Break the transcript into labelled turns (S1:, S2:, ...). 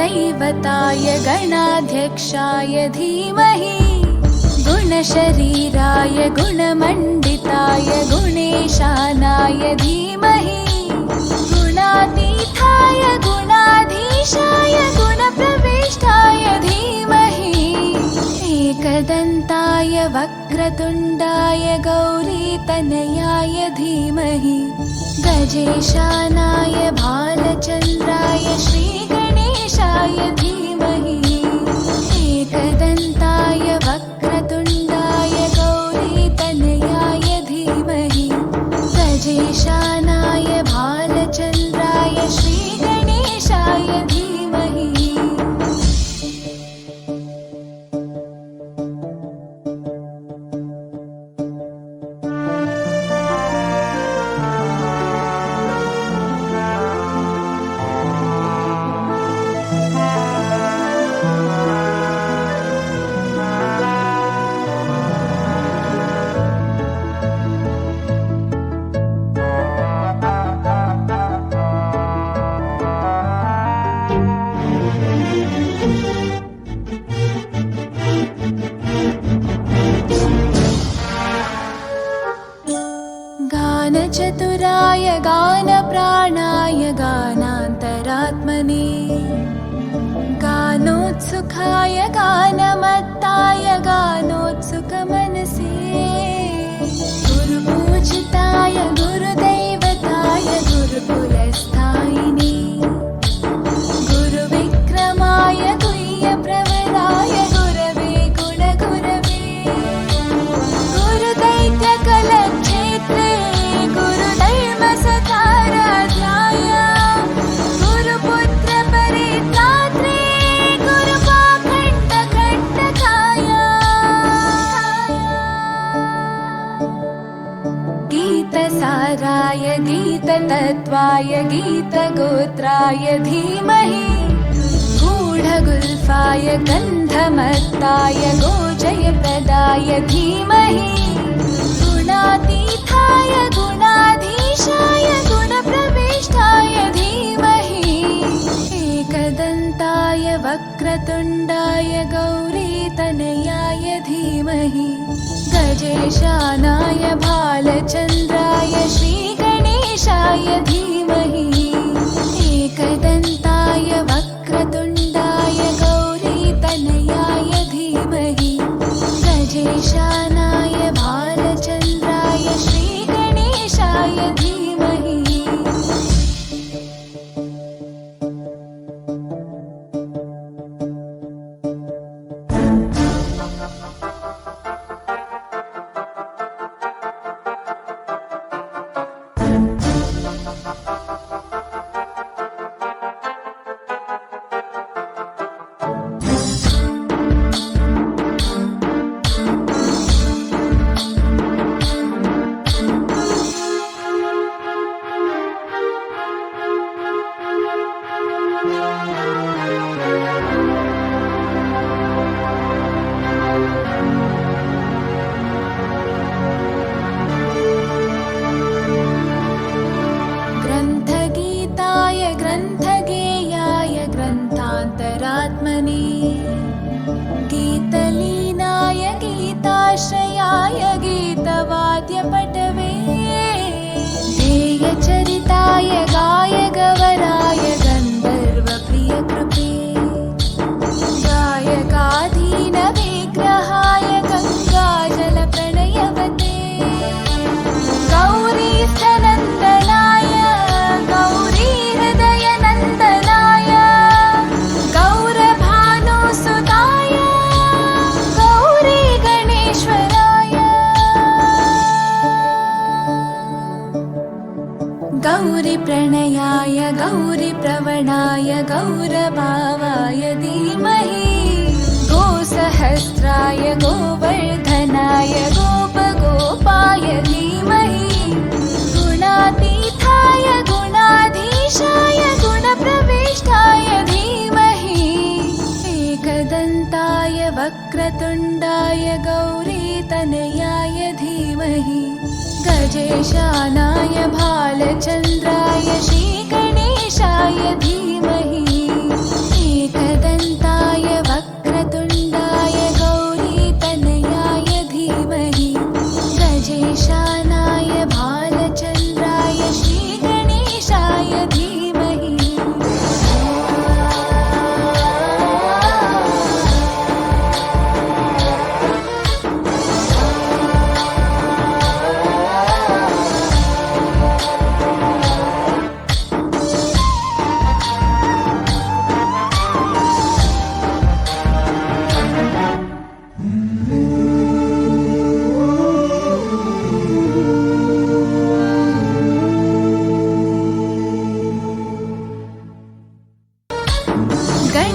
S1: गुरुदैवताय गणाध्यक्षाय धीमहि गुणशरीराय गुणमण्डिताय गुणेशानाय धीमहि गुणातीताय गुणाधीशाय गुणप्रविष्टाय धीमहि एकदन्ताय वक्रतुण्डाय गौरीतनयाय धीमहि गजेशानाय भालचन्द्राय श्रीगणेशाय धीमहि एकदन्ताय वक्रतुण्डाय गौरीतनयाय धीमहि गजेशानाय भालचन्द्राय श्रीगणेशाय धीमहि। गानचतुराय गानप्राणाय गानान्तरात्मने गानोत्सुकाय गानमत्ताय गानोत्सुकमनसे गुरुपूजिताय गुरुदैवताय गुरुकुलस्थायिने गुरुविक्रमाय गुह्यप्रवराय गुरवे गुणगुरवे गुरुदैत्यकलक्षेत्रे गुरुधर्मसताराध्याय गुरुपुत्रपरित्रात्रे गुरुपाखण्डखण्डकाय गीतसाराय गीततत्त्वाय गीतगोत्राय धीमहि गूढगुल्फाय गन्धमत्ताय गोजयप्रदाय धीमहि गुणातीताय गुणाधीशाय गुणप्रविष्टाय धीमहि एकदन्ताय वक्रतुण्डाय गौरीतनयाय धीमहि गजेशानाय भालचन्द्राय श्रीगणेशाय धीमहि एकदन्ताय वक्रतुण्डाय गौरीतनयाय धीमहि गजेशानाय भालचन्द्राय श्रीगणेशाय धीमहि। ग्रन्थगीताय ग्रन्थगेयाय ग्रन्थान्तरात्मने गीतलीनाय गीताश्रयाय गीतवाद्यपटवे ध्येयचरिताय गायगवराय गन्धर्वप्रियकृपे गायकाधीनविग्रहाय गङ्गाजलप्रणयवते गौरीस्तनन्दनाय गौरीहृदयनन्दनाय गौरभानुसुताय गौरीगणेश्वराय गौरीप्रणयाय गौरीप्रवणाय गौरभावाय धीमहि गोसहस्राय गोवर्धनाय गोपगोपाय धीमहि गुणातीताय गुणाधीशाय गुणप्रविष्टाय धीमहि एकदन्ताय वक्रतुण्डाय गौरीतनयाय धीमहि गजेशानाय भालचन्द्राय श्रीगणेशाय धीमहि ईशान